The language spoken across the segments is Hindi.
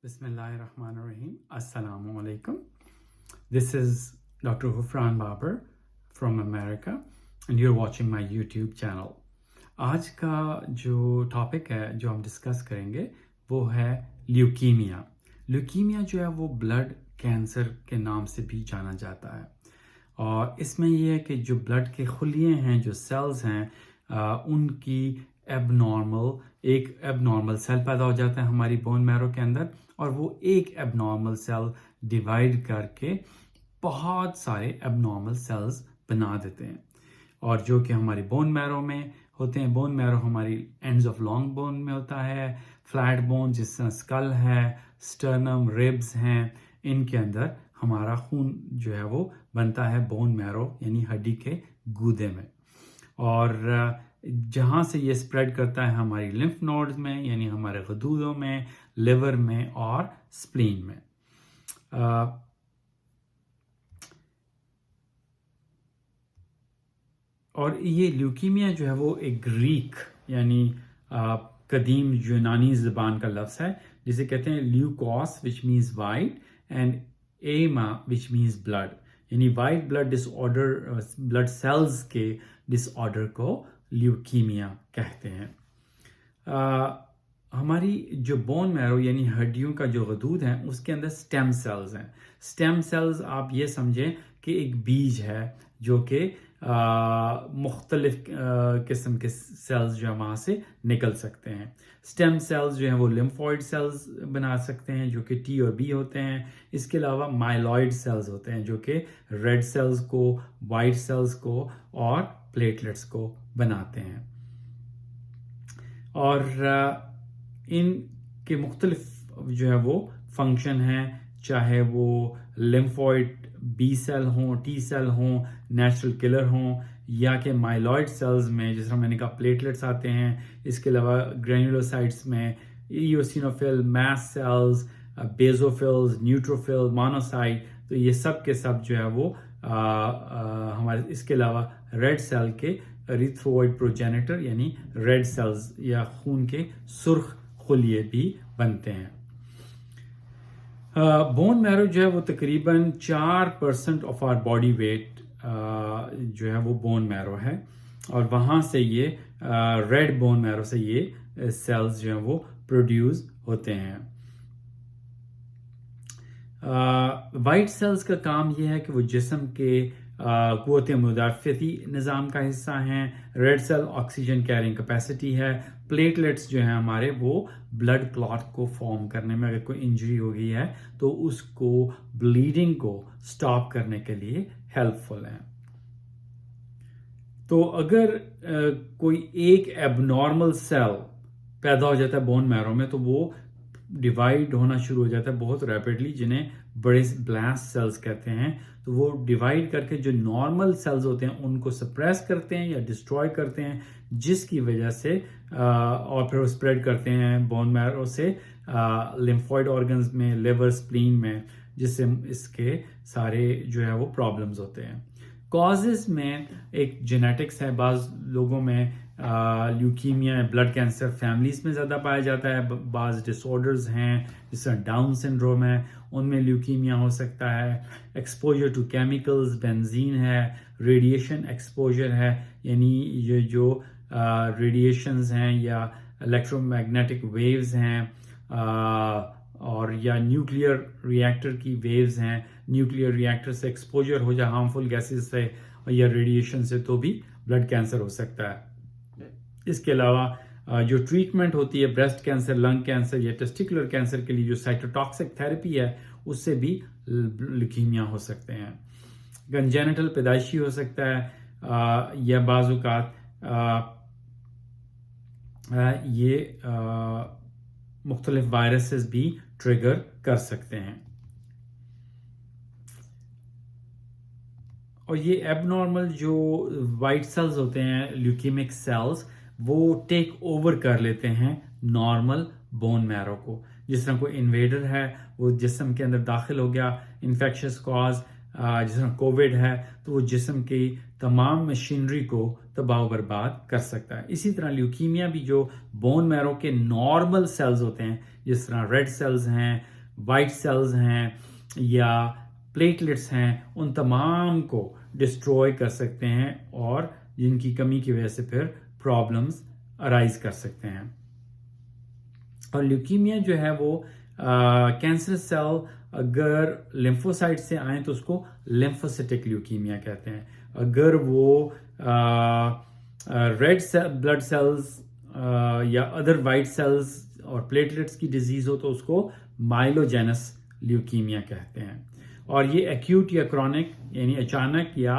Bismillahirrahmanirrahim. Assalamu alaikum. This is Dr. Hufran Babar from America and you're watching my YouTube channel. आज का जो टॉपिक है जो हम डिस्कस करेंगे वो है ल्यूकीमिया। ल्यूकीमिया जो है वो ब्लड कैंसर के नाम से भी जाना जाता है और इसमें ये है कि जो ब्लड के खुलिये हैं, जो सेल्स हैं, उनकी एक एबनॉर्मल सेल पैदा हो जाता है हमारी बोन मैरो के अंदर और वो एक एबनॉर्मल सेल डिवाइड करके बहुत सारे एबनॉर्मल सेल्स बना देते हैं और जो कि हमारी बोन मैरो में होते हैं। बोन मैरो हमारी एंड्स ऑफ लॉन्ग बोन में होता है, फ्लैट बोन जिस तरह स्कल है, स्टर्नम, रिब्स हैं, इनके अंदर हमारा खून जो है वो बनता है बोन मैरो यानी हड्डी के गूदे में और जहाँ से ये स्प्रेड करता है हमारी लिम्फ नोड्स में यानी हमारे गदूदों में, लिवर में और स्प्लीन में। और ये ल्यूकीमिया जो है वो एक ग्रीक यानी कदीम यूनानी ज़बान का लफ्ज़ है जिसे कहते हैं ल्यूकोस विच मीन्स वाइट एंड एमा विच मीन्स ब्लड, यानी white blood disorder, blood cells के डिसऑर्डर को ल्यूकीमिया कहते हैं। हमारी जो बोन मैरो यानी हड्डियों का जो गदूद है उसके अंदर स्टेम सेल्स हैं। स्टेम सेल्स आप ये समझें कि एक बीज है जो कि मुख्तलिफ किस्म के सेल्स जो है वहाँ से निकल सकते हैं। स्टेम सेल्स जो हैं वो लिम्फॉइड सेल्स बना सकते हैं जो कि टी और बी होते हैं। इसके अलावा माइलॉइड सेल्स होते हैं जो कि रेड सेल्स को, वाइट सेल्स को और प्लेटलेट्स को बनाते हैं और इनके मुख्तलिफ जो है वो फंक्शन हैं, चाहे वो लिम्फॉइड बी सेल हों, टी सेल हों, नेचुरल किलर हों या कि माइलॉइड सेल्स में जिस तरह मैंने कहा प्लेटलेट्स आते हैं। इसके अलावा ग्रेन्युलोसाइट्स में eosinophil, mast cells, basophils, neutrophil, monocyte, तो ये सब के सब जो है वो हमारे इसके अलावा रेड सेल के एरिथ्रोइड प्रोजेनिटर यानी रेड सेल्स या खून के सुर्ख खुलिये भी बनते हैं। बोन मैरो जो है वो तकरीबन 4% ऑफ आवर बॉडी वेट जो है वो बोन मैरो है और वहाँ से ये रेड बोन मैरो से ये सेल्स जो हैं वो प्रोड्यूस होते हैं। वाइट सेल्स का काम ये है कि वो जिस्म के क़ुव्वत मुदाफ़ती निज़ाम का हिस्सा हैं। Red cell oxygen carrying capacity है। प्लेटलेट्स जो हैं हमारे वो ब्लड क्लॉट को फॉर्म करने में, अगर कोई इंजरी हो गई है तो उसको ब्लीडिंग को स्टॉप करने के लिए हेल्पफुल हैं। तो अगर कोई एक एबनॉर्मल सेल पैदा हो जाता है बोन मैरो में तो वो डिवाइड होना शुरू हो जाता है बहुत रैपिडली, जिन्हें बड़े ब्लास्ट सेल्स कहते हैं। तो वो डिवाइड करके जो नॉर्मल सेल्स होते हैं उनको सप्रेस करते हैं या डिस्ट्रॉय करते हैं, जिसकी वजह से और फिर वो स्प्रेड करते हैं बोन मैरो से लिम्फॉइड ऑर्गन्स में, लिवर, स्प्लीन में, जिससे इसके सारे जो है वो प्रॉब्लम्स होते हैं। कॉजेस में एक जेनेटिक्स है, बाज़ लोगों में ल्यूकीमिया ब्लड कैंसर फैमिलीज में ज़्यादा पाया जाता है, बाज़ डिसऑर्डर्स हैं जिस तरह डाउन सिंड्रोम है उनमें ल्यूकीमिया हो सकता है। एक्सपोजर टू केमिकल्स, बेंजीन है, रेडिएशन एक्सपोजर है यानी ये जो रेडिएशंस हैं या इलेक्ट्रोमैग्नेटिक वेव्स हैं और या न्यूक्लियर रिएक्टर की वेव्स हैं, न्यूक्लियर रिएक्टर से एक्सपोजर हो जाए हार्मफुल गैसेस से या रेडिएशन से तो भी ब्लड कैंसर हो सकता है। इसके अलावा जो ट्रीटमेंट होती है ब्रेस्ट कैंसर, लंग कैंसर या टेस्टिकुलर कैंसर के लिए जो साइटोटॉक्सिक थेरेपी है उससे भी ल्यूकीमिया हो सकते हैं। कंजेनिटल पैदाइशी हो सकता है या बाज़-औक़ात ये मुख्तलिफ वायरसेस भी ट्रिगर कर सकते हैं। और ये एबनॉर्मल जो वाइट सेल्स होते हैं, ल्यूकीमिक सेल्स, वो टेक ओवर कर लेते हैं नॉर्मल बोन मैरो को। जिस तरह कोई इन्वेडर है वो जिस्म के अंदर दाखिल हो गया, इन्फेक्शस कॉज जिस तरह कोविड है तो वो जिस्म की तमाम मशीनरी को तबाह बर्बाद कर सकता है। इसी तरह ल्यूकीमिया भी जो बोन मैरो के नॉर्मल सेल्स होते हैं जिस तरह रेड सेल्स हैं, वाइट सेल्स हैं या प्लेटलेट्स हैं, उन तमाम को डिस्ट्रॉय कर सकते हैं और जिनकी कमी की वजह से फिर प्रॉब्लम्स अराइज कर सकते हैं। और ल्यूकीमिया जो है वो कैंसर सेल अगर लिम्फोसाइट से आए तो उसको लिम्फोसिटिक ल्यूकीमिया कहते हैं। अगर वो रेड ब्लड सेल्स या अदर वाइट सेल्स और प्लेटलेट्स की डिजीज हो तो उसको माइलोजेनस ल्यूकीमिया कहते हैं। और ये एक्यूट या क्रॉनिक यानी अचानक या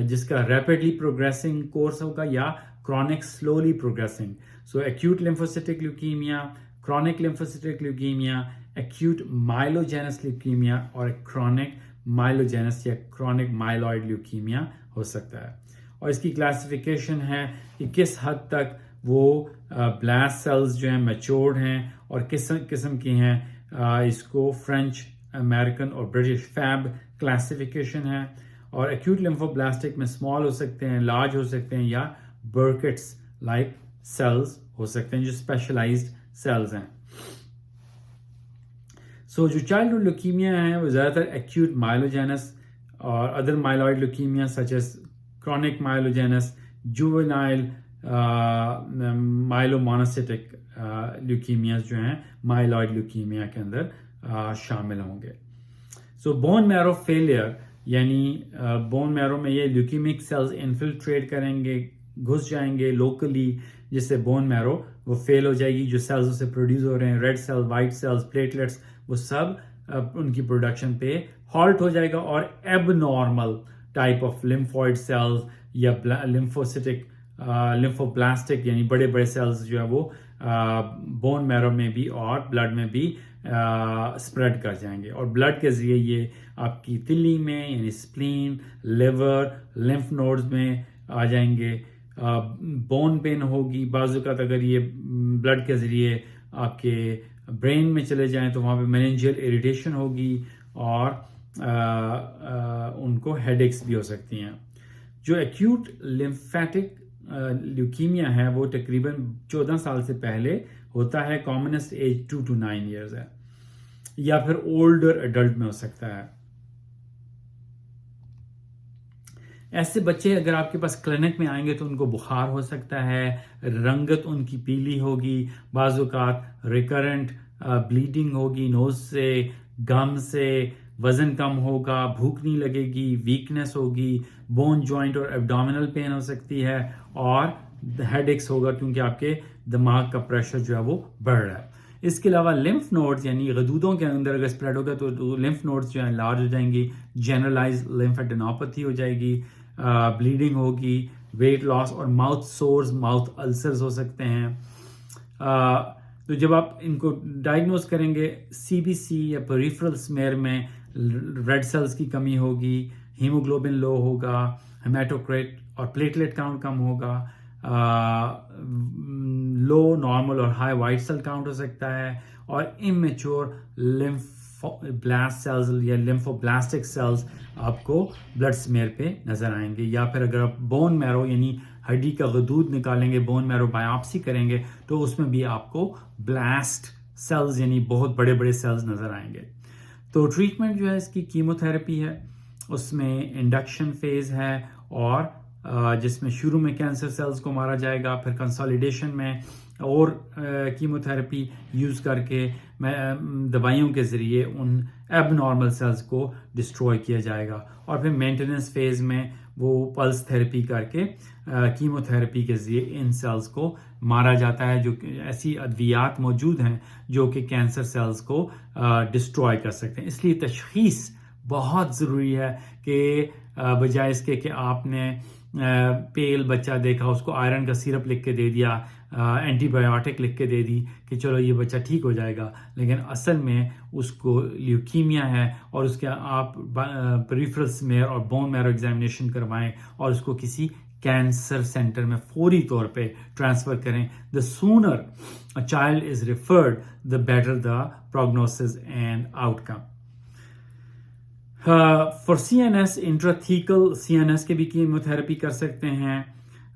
जिसका रैपिडली प्रोग्रेसिंग कोर्स होगा या chronic slowly progressing. So acute lymphocytic leukaemia, chronic lymphocytic leukaemia, acute myelogenous leukaemia और क्रॉनिक माइलोजेनस या क्रॉनिक माइलॉइड ल्यूकीमिया हो सकता है। और इसकी क्लासिफिकेशन है कि किस हद तक वो ब्लास्ट सेल्स जो हैं मैच्योर्ड हैं और किस किस्म की हैं। इसको फ्रेंच, अमेरिकन और ब्रिटिश फैब क्लासिफिकेशन है। और एक्यूट लिम्फोब्लास्टिक में स्मॉल हो सकते हैं, लार्ज हो सकते हैं या बर्केट्स लाइक सेल्स हो सकते हैं जो स्पेशलाइज्ड सेल्स हैं। सो जो चाइल्डहुड ल्यूकीमिया है वो ज़्यादातर एक्यूट माइलोजेनस और other myeloid leukaemia such as chronic myelogenous, juvenile myelomonocytic leukaemias जो हैं माइलॉइड ल्यूकीमिया के अंदर शामिल होंगे। सो बोन मैरो फेलियर यानी बोन मैरो में ये ल्यूकीमिक सेल्स इन्फिल्ट्रेट करेंगे, घुस जाएंगे लोकली, जिससे बोन मैरो वो फेल हो जाएगी। जो सेल्स उससे प्रोड्यूस हो रहे हैं, red cell, white cells, platelets, वो सब उनकी प्रोडक्शन पे हॉल्ट हो जाएगा और abnormal type of lymphoid cells या लिम्फोसिटिक लिम्फोब्लास्टिक यानी बड़े बड़े सेल्स जो है वो बोन मैरो में भी और ब्लड में भी स्प्रेड कर जाएंगे और ब्लड के जरिए ये आपकी तिल्ली में यानी स्प्लीन, लिवर, लिम्फ नोड्स में आ जाएंगे। बोन पेन होगी बाजुकात अगर ये ब्लड के जरिए आपके ब्रेन में चले जाएं तो वहाँ पे मेनिंजियल इरिटेशन होगी और उनको हेडेक्स भी हो सकती हैं। जो एक्यूट लिम्फेटिक ल्यूकीमिया है वो तकरीबन 14 साल से पहले होता है। कॉमनेस्ट एज 2 to 9 years है या फिर ओल्डर एडल्ट में हो सकता है। ऐसे बच्चे अगर आपके पास क्लिनिक में आएंगे तो उनको बुखार हो सकता है, रंगत उनकी पीली होगी, बाजुकात रिकरेंट ब्लीडिंग होगी नोज से, गम से, वजन कम होगा, भूख नहीं लगेगी, वीकनेस होगी, बोन जॉइंट और एब्डोमिनल पेन हो सकती है और हेडेक्स होगा क्योंकि आपके दिमाग का प्रेशर जो है वो बढ़ रहा है। इसके अलावा लिम्फ नोड्स यानी गदूदों के अंदर अगर स्प्रेड होगा तो लिम्फ नोड्स जो है लार्ज हो जाएंगी, जनरलाइज लिम्फेडेनोपैथी हो जाएगी, ब्लीडिंग होगी, वेट लॉस और माउथ सोर्स, माउथ अल्सर्स हो सकते हैं। तो जब आप इनको डायग्नोज करेंगे सीबीसी या पेरिफेरल स्मेयर में रेड सेल्स की कमी होगी, हीमोग्लोबिन लो होगा, हेमाटोक्रिट और प्लेटलेट काउंट कम होगा, लो, नॉर्मल और हाई वाइट सेल काउंट हो सकता है और इमेच्योर लिम्फोब्लास्ट सेल्स या लिम्फोब्लास्टिक सेल्स आपको ब्लड स्मेयर पे नजर आएंगे। या फिर अगर आप बोन मैरो यानी हड्डी का गदूद निकालेंगे, बोन मैरो बायोप्सी करेंगे तो उसमें भी आपको ब्लास्ट सेल्स यानी बहुत बड़े बड़े सेल्स नजर आएंगे। तो ट्रीटमेंट जो है इसकी कीमोथेरेपी है, उसमें इंडक्शन फेज है और जिसमें शुरू में कैंसर सेल्स को मारा जाएगा, फिर कंसोलिडेशन में और कीमोथेरेपी यूज़ करके दवाइयों के ज़रिए उन एबनॉर्मल सेल्स को डिस्ट्रॉय किया जाएगा और फिर मेंटेनेंस फेज में वो पल्स थेरेपी करके कीमोथेरेपी के ज़रिए इन सेल्स को मारा जाता है। जो ऐसी अद्वियात मौजूद हैं जो कि कैंसर सेल्स को डिस्ट्रॉय कर सकते हैं। इसलिए तशख़ीस बहुत ज़रूरी है कि बजाय इसके कि आपने पेल बच्चा देखा, उसको आयरन का सिरप लिख के दे दिया, एंटीबायोटिक लिख के दे दी कि चलो ये बच्चा ठीक हो जाएगा, लेकिन असल में उसको ल्यूकीमिया है और उसके आप पेरिफेरल स्मेयर और बोन मैरो एग्जामिनेशन करवाएं और उसको किसी कैंसर सेंटर में फौरी तौर पे ट्रांसफ़र करें। The sooner a child is referred the better the prognosis and outcome. For CNS intrathecal CNS के भी कीमोथेरेपी कर सकते हैं।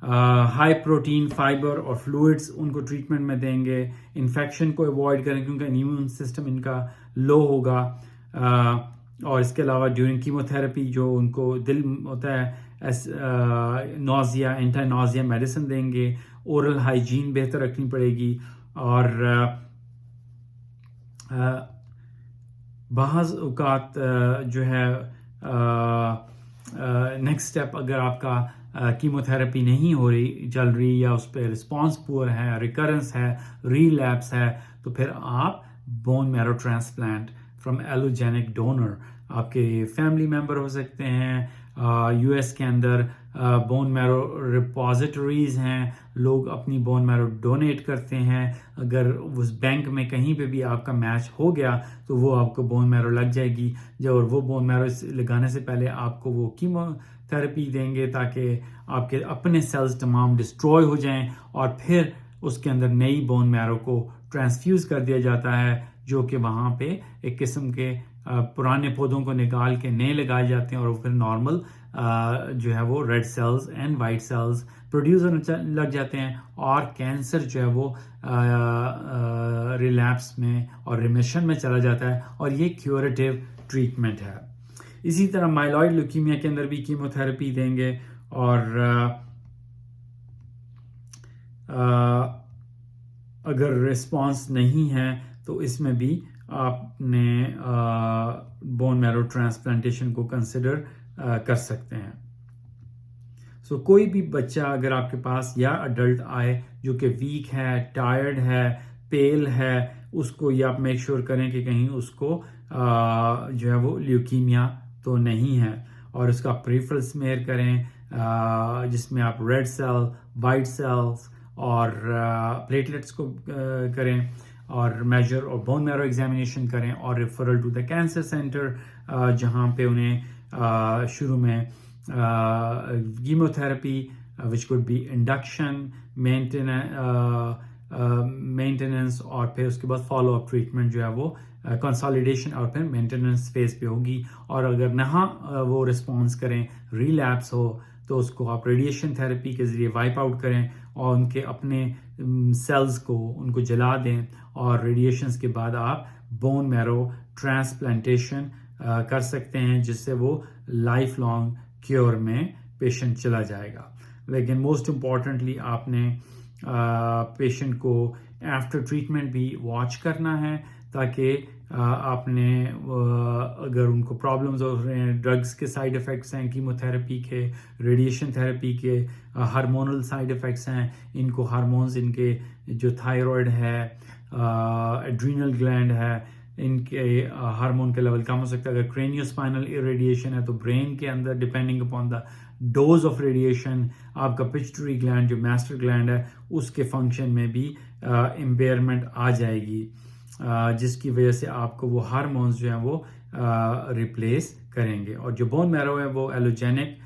हाई प्रोटीन, फाइबर और फ्लूइड्स उनको ट्रीटमेंट में देंगे। इन्फेक्शन को अवॉइड करें क्योंकि इम्यून सिस्टम इनका लो होगा। और इसके अलावा ड्यूरिंग कीमोथेरेपी जो उनको दिल होता है नोज़िया, एंटी नोज़िया मेडिसिन देंगे। ओरल हाइजीन बेहतर रखनी पड़ेगी। और बाज़ औक़ात जो है नेक्स्ट स्टेप अगर आपका कीमोथेरेपी नहीं हो रही, चल रही, या उस पर रिस्पॉन्स पुअर है, रिकरेंस है, रीलैप्स है, तो फिर आप bone marrow transplant from allogenic donor, आपके फैमिली मेम्बर हो सकते हैं। यूएस के अंदर बोन मैरो रिपोजिटरीज हैं, लोग अपनी बोन मैरो डोनेट करते हैं। अगर उस बैंक में कहीं पे भी आपका मैच हो गया तो वो आपको बोन मैरो लग जाएगी। और वो बोन मैरो लगाने से पहले आपको वो कीमोथेरेपी देंगे ताकि आपके अपने सेल्स तमाम डिस्ट्रॉय हो जाएं, और फिर उसके अंदर नई बोन मैरो को ट्रांसफ्यूज कर दिया जाता है, जो कि वहाँ पे एक किस्म के पुराने पौधों को निकाल के नए लगाए जाते हैं, और फिर नॉर्मल जो है वो red cells and white cells produce होने लग जाते हैं, और कैंसर जो है वो रिलैप्स में और रिमिशन में चला जाता है, और ये क्यूरेटिव ट्रीटमेंट है। इसी तरह माइलॉइड ल्यूकीमिया के अंदर भी कीमोथेरेपी देंगे, और अगर रिस्पांस नहीं है तो इसमें भी आपने बोन मैरो ट्रांसप्लांटेशन को कंसिडर कर सकते हैं। सो कोई भी बच्चा अगर आपके पास या अडल्ट आए जो कि वीक है, टायर्ड है, पेल है, उसको ये आप मेक श्योर करें कि कहीं उसको जो है वो ल्यूकीमिया तो नहीं है, और उसका प्रीफरल स्मेयर करें जिसमें आप रेड सेल, वाइट सेल्स और प्लेटलेट्स को करें, और मेजर और बोन मैरो एग्जामिनेशन करें, और referral to the cancer centre जहाँ पे उन्हें शुरू में chemotherapy which could be induction, maintenance, और फिर उसके बाद फॉलो अप ट्रीटमेंट जो है वो कंसोलिडेशन और फिर मेंटेनेंस फेज पे होगी। और अगर ना वो रिस्पॉन्स करें, रिलैप्स हो, तो उसको आप रेडिएशन थेरेपी के ज़रिए वाइप आउट करें, और उनके अपने सेल्स को उनको जला दें, और रेडिएशंस के बाद आप बोन मैरो ट्रांसप्लांटेशन कर सकते हैं, जिससे वो लाइफ लॉन्ग क्योर में पेशेंट चला जाएगा। लेकिन मोस्ट इम्पॉर्टेंटली आपने पेशेंट को आफ्टर ट्रीटमेंट भी वॉच करना है, ताकि आपने अगर उनको प्रॉब्लम्स हो रहे हैं, ड्रग्स के साइड इफ़ेक्ट्स हैं, कीमोथेरेपी के, रेडिएशन थेरेपी के, हार्मोनल साइड इफ़ेक्ट्स हैं, इनको हार्मोन्स इनके जो थायराइड है, एड्रीनल ग्लैंड है, इनके हार्मोन के लेवल कम हो सकता है। अगर क्रेनियोस्पाइनल इरेडिएशन है तो ब्रेन के अंदर depending upon the dose of radiation आपका पिट्यूटरी ग्लैंड जो मास्टर ग्लैंड है उसके फंक्शन में भी इम्पेयरमेंट आ जाएगी, जिसकी वजह से आपको वो हार्मोन्स जो हैं वो रिप्लेस करेंगे। और जो बोन मैरो है वो allogeneic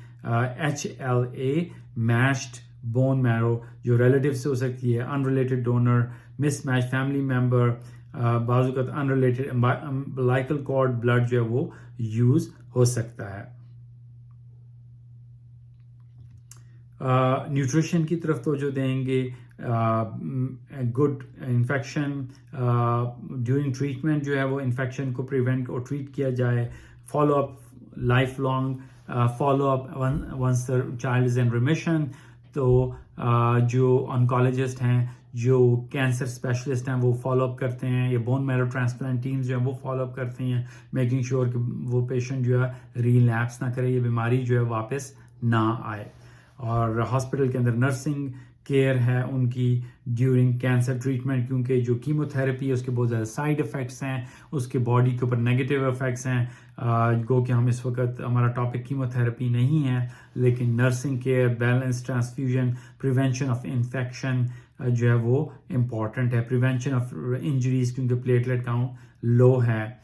HLA matched bone marrow जो रिलेटिव से हो सकती है, unrelated donor, mismatch family member, बाजुकत अनरिलेटेड अम्बिलिकल कॉर्ड ब्लड जो है वो यूज हो सकता है। न्यूट्रिशन की तरफ तो जो देंगे, गुड इन्फेक्शन ड्यूरिंग ट्रीटमेंट जो है वो इन्फेक्शन को प्रिवेंट और ट्रीट किया जाए, follow up life long follow up once the child is in remission. तो जो ऑन्कोलॉजिस्ट हैं, जो कैंसर स्पेशलिस्ट हैं, वो फॉलो अप करते हैं, ये बोन मैरो ट्रांसप्लांट टीम्स जो है वो फॉलो अप करती हैं, मेकिंग श्योर कि वो पेशेंट जो है रीलैप्स ना करे, ये बीमारी जो है वापस ना आए। और हॉस्पिटल के अंदर नर्सिंग केयर है उनकी ड्यूरिंग कैंसर ट्रीटमेंट, क्योंकि जो कीमोथेरेपी है उसके बहुत ज़्यादा साइड इफ़ेक्ट्स हैं, उसके बॉडी के ऊपर नेगेटिव इफ़ेक्ट्स हैं। गो कि हम इस वक्त हमारा टॉपिक कीमोथेरेपी नहीं है, लेकिन nursing care, balance transfusion, prevention of infection जो है वो इम्पॉर्टेंट है, प्रिवेंशन ऑफ इंजरीज क्योंकि प्लेटलेट काउंट लो है,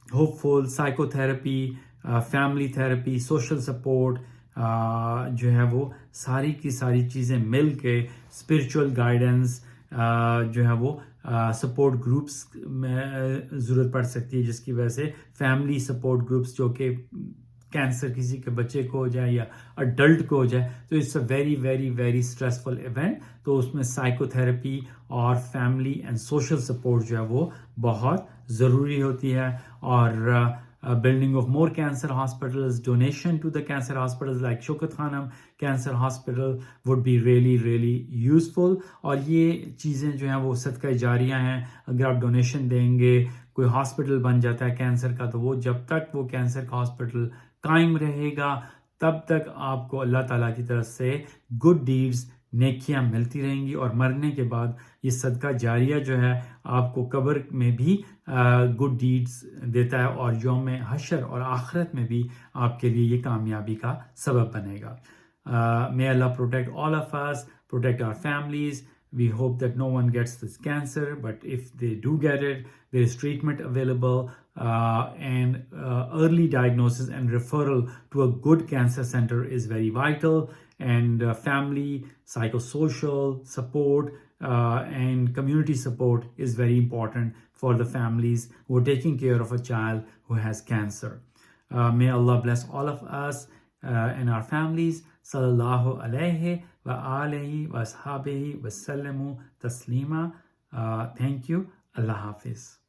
hopeful psychotherapy, family therapy, social support जो है वो सारी की सारी चीज़ें मिल के स्पिरिचुअल गाइडेंस जो है वो सपोर्ट ग्रुप्स में ज़रूरत पड़ सकती है, जिसकी वजह से फैमिली सपोर्ट ग्रुप्स जो कि कैंसर किसी के बच्चे को हो जाए या अडल्ट को हो जाए तो it's a very very very stressful event. तो उसमें साइकोथेरेपी और फैमिली एंड सोशल सपोर्ट जो है वो बहुत ज़रूरी होती है। और building of more cancer hospitals, donation to the cancer hospitals like Shaukat Khanum Cancer Hospital would be really really useful। और ये चीज़ें जो हैं वो सदका जारिया हैं। अगर आप डोनेशन देंगे, कोई हॉस्पिटल बन जाता है कैंसर का, तो वो जब तक वो कैंसर का हॉस्पिटल कायम रहेगा तब तक आपको अल्लाह ताला की तरफ से गुड डीड्स, नेकियां मिलती रहेंगी। और मरने के बाद ये सदका जारिया जो है आपको कब्र में भी गुड डीड्स देता है और यौम हशर और आखिरत में भी आपके लिए ये कामयाबी का सबब बनेगा। May Allah protect all of us, protect our families. We hope that no one gets this cancer, but if they do get it, there is treatment available, and early diagnosis and referral to a good cancer center is very vital. And family, psychosocial support, and community support is very important for the families who are taking care of a child who has cancer. May Allah bless all of us and our families. Sallallahu alayhi wa alihi wa ashabihi wa sallamu taslima. Thank you. Allah Hafiz.